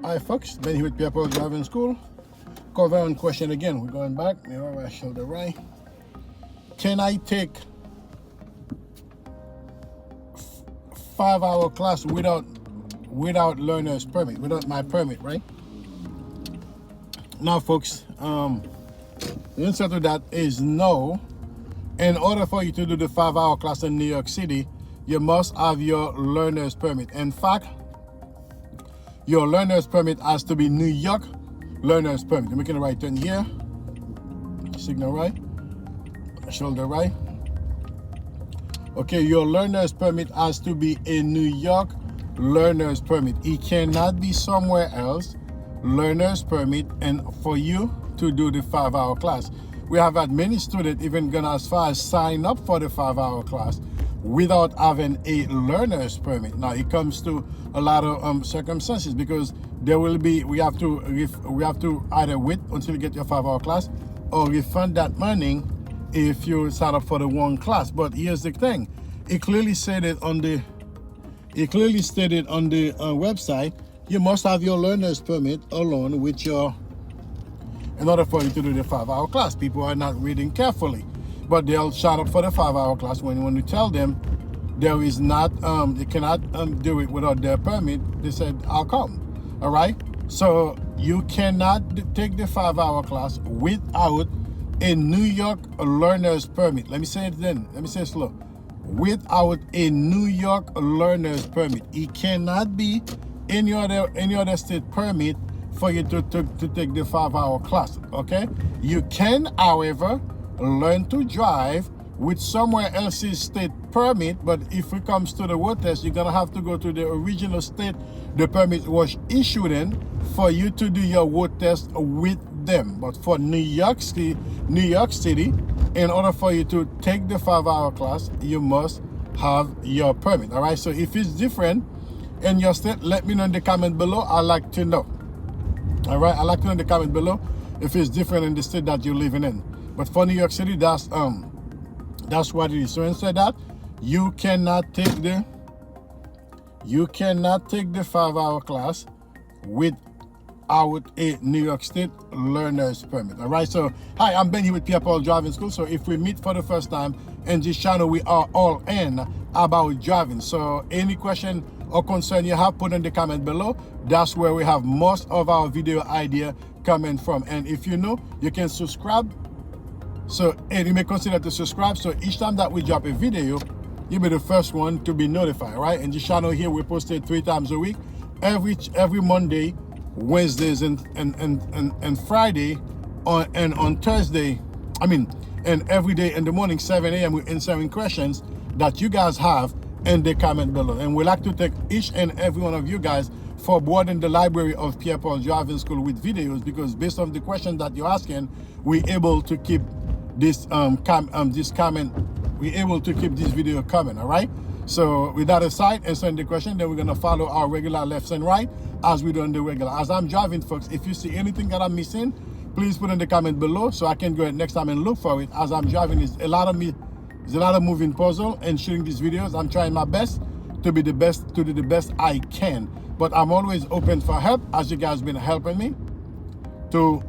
Hi folks, Ben here with Pierre Driving School. Cover on question again. We're going back. Mirror right, shoulder right. Can I take 5-hour class without learner's permit, without my permit, right? Now folks, the answer to that is no. In order for you to do the 5-hour class in New York City, you must have your learner's permit. In fact, your learner's permit has to be New York learner's permit. You're making a right turn here. Signal right. Shoulder right. Okay, your learner's permit has to be a New York learner's permit. It cannot be somewhere else. Learner's permit, and for you to do the 5-hour class. We have had many students even gone as far as sign up for the 5-hour class without having a learner's permit. Now it comes to a lot of circumstances, because there will be, we have to either wait until you get your 5-hour class or refund that money if you sign up for the one class. But here's the thing, it clearly stated on the website, you must have your learner's permit along with your, in order for you to do the 5-hour class. People are not reading carefully, but they'll sign up for the 5-hour class when you tell them there is not, they cannot do it without their permit. They said, I'll come. All right. So you cannot take the 5-hour class without a New York learner's permit. Let me say it then. Let me say it slow. Without a New York learner's permit, it cannot be any other state permit for you to take the 5-hour class. Okay, you can, however, learn to drive with somewhere else's state permit, but if it comes to the road test, you're gonna have to go to the original state the permit was issued in for you to do your road test with them. But for New York City, in order for you to take the 5-hour class, you must have your permit. All right, so if it's different in your state, let me know in the comment below. I'd like to know. All right, I'd like to know in the comment below if it's different in the state that you're living in. But for New York City, that's what it is. So instead that, you cannot take the 5-hour class without a New York State learner's permit. All right, so hi, I'm Ben here with Pierre Driving School. So if we meet for the first time in this channel, we are all in about driving. So any question or concern you have, put in the comment below. That's where we have most of our video idea coming from. And if you know, you can subscribe. So, and you may consider to subscribe, so each time that we drop a video, you'll be the first one to be notified, right? And this channel here, we post it 3 times a week, every Monday, Wednesdays, and Friday, on Thursday. And every day in the morning, 7 a.m. we're answering questions that you guys have in the comment below. And we like to thank each and every one of you guys for broadening the library of Pierre Driving School with videos, because based on the questions that you're asking, we're able to keep this we're able to keep this video coming. All right, so with that aside, answering the question, then we're going to follow our regular left and right as we do on the regular. As I'm driving, folks, if you see anything that I'm missing, please put in the comment below so I can go ahead next time and look for it. As I'm driving, there's a lot of moving puzzle and shooting these videos. I'm trying my best to be the best, to do the best I can, but I'm always open for help, as you guys been helping me to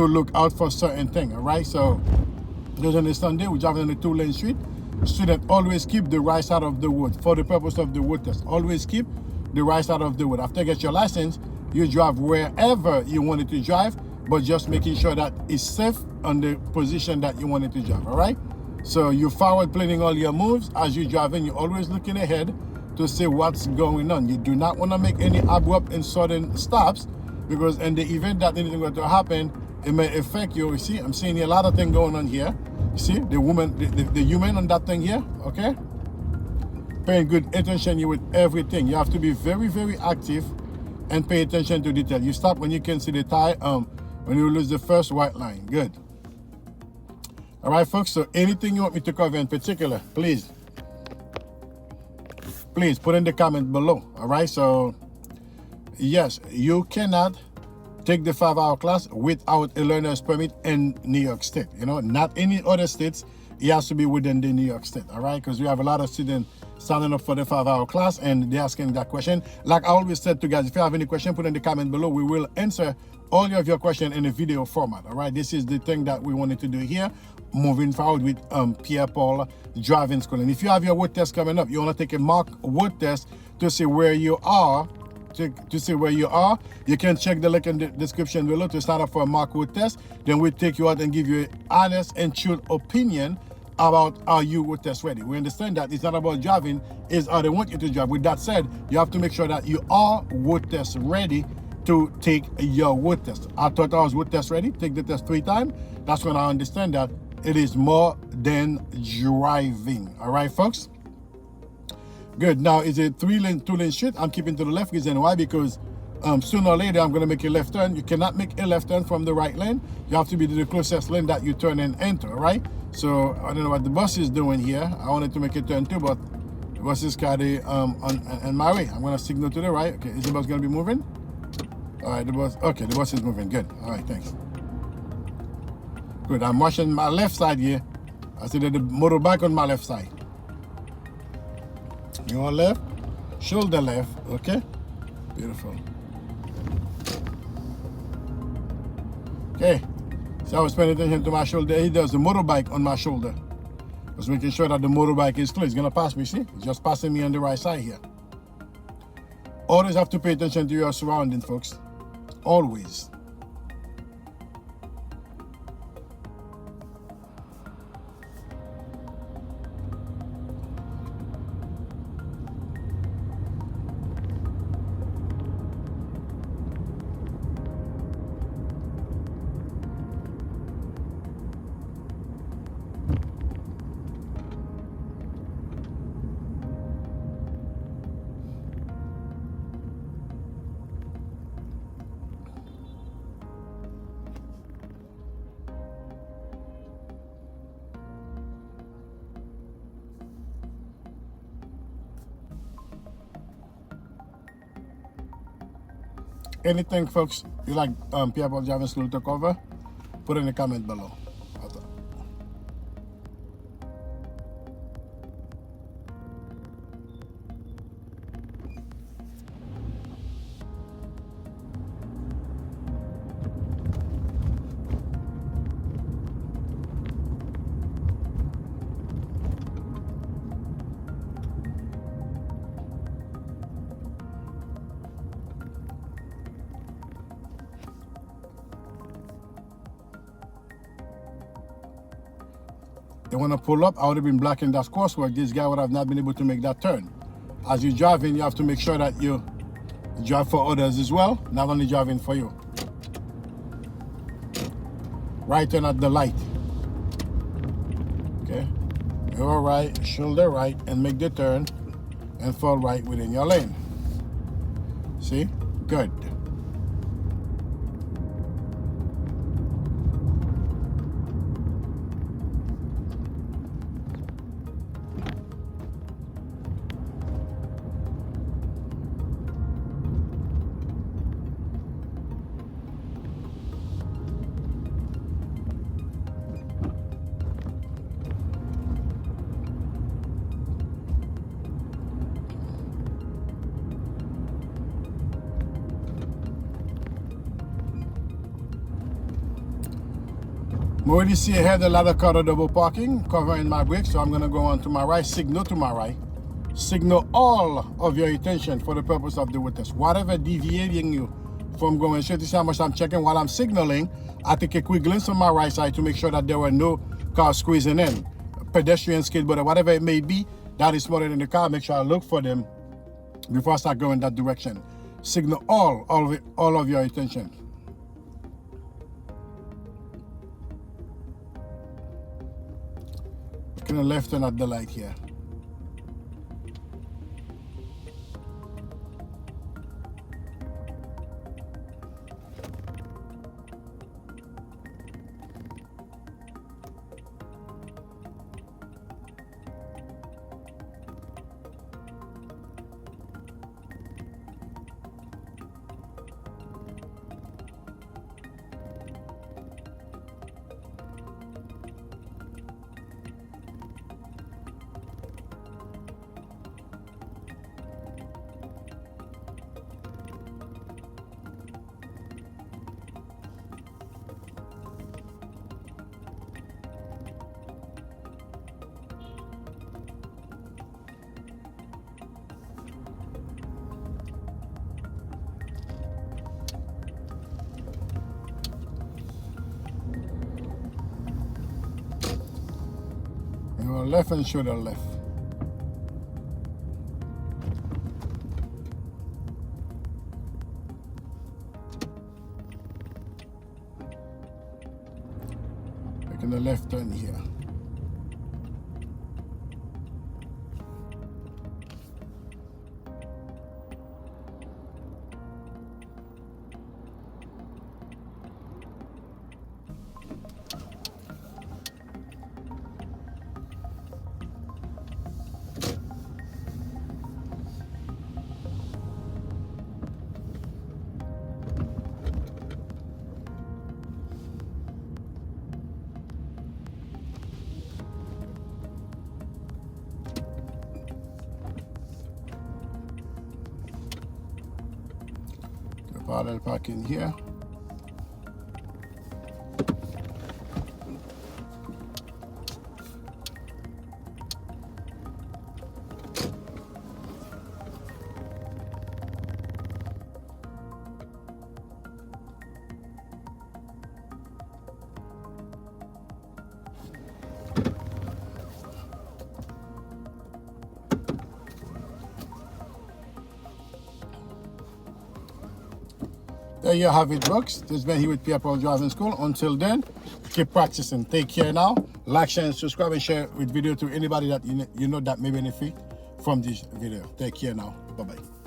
look out for certain things. All right, so there's on a Sunday, we're driving on a 2-lane street. Student, always keep the right side of the road for the purpose of the road test. Always keep the right side of the road. After you get your license, you drive wherever you want it to drive, but just making sure that it's safe on the position that you want it to drive. All right, so you forward planning all your moves as you're driving. You're always looking ahead to see what's going on. You do not want to make any abrupt and sudden stops, because in the event that anything were to happen, it may affect you. You see, I'm seeing a lot of things going on here. You see, the woman, the human on that thing here, okay? Paying good attention here with everything. You have to be very, very active and pay attention to detail. You stop when you can see the tire, when you lose the first white line. Good. All right, folks, so anything you want me to cover in particular, please put in the comment below. All right, so yes, you cannot take the 5-hour class without a learner's permit in New York State. You know, not any other states. It has to be within the New York State. All right, because we have a lot of students signing up for the 5-hour class, and they're asking that question. Like I always said to guys, if you have any question, put in the comment below. We will answer all of your questions in a video format. All right, this is the thing that we wanted to do here, moving forward with Pierre Paul driving school. And if you have your word test coming up, you want to take a mock word test to see where you are. To see where you are, you can check the link in the description below to sign up for a mock word test. Then we'll take you out and give you an honest and true opinion about are you word test ready. We understand that it's not about driving, it's how they want you to drive. With that said, you have to make sure that you are word test ready to take your word test. I thought I was word test ready, take the test 3 times. That's when I understand that it is more than driving. All right, folks? Good. Now, is it 3-lane, 2-lane street? I'm keeping to the left. Reason why? Because sooner or later, I'm going to make a left turn. You cannot make a left turn from the right lane. You have to be to the closest lane that you turn and enter, all right? So, I don't know what the bus is doing here. I wanted to make a turn too, but the bus is kind of on my way. I'm going to signal to the right. Okay, is the bus going to be moving? All right, the bus. Okay, the bus is moving. Good. All right, thanks. Good. I'm watching my left side here. I see that the motorbike on my left side. Your left, shoulder left, okay? Beautiful. Okay, so I was paying attention to my shoulder. He does the motorbike on my shoulder. I was making sure that the motorbike is clear. He's gonna pass me, see? He's just passing me on the right side here. Always have to pay attention to your surroundings, folks. Always. Anything, folks, you like Pierre Paul driving school to cover, put in the comment below. They want to pull up, I would have been blocking that crosswalk. This guy would have not been able to make that turn. As you're driving, you have to make sure that you drive for others as well, not only driving for you. Right turn at the light. Okay. Go right, shoulder right, and make the turn, and fall right within your lane. See? Good. I already see ahead a lot of car double parking, covering my brakes, so I'm going to go on to my right, signal to my right. Signal all of your attention for the purpose of the witness. Whatever deviating you from going straight, to see how much I'm checking while I'm signaling. I take a quick glance on my right side to make sure that there were no cars squeezing in. Pedestrian, skateboarder, whatever it may be, that is smaller than the car. Make sure I look for them before I start going that direction. Signal all of your attention. Going to left turn at the light here. left and shoulder left. Making the left turn here. Parallel parking here. There you have it, folks. This has been here with Pierre Driving School. Until then, keep practicing. Take care now. Like, share, and subscribe, and share with video to anybody that you know that may benefit from this video. Take care now. Bye-bye.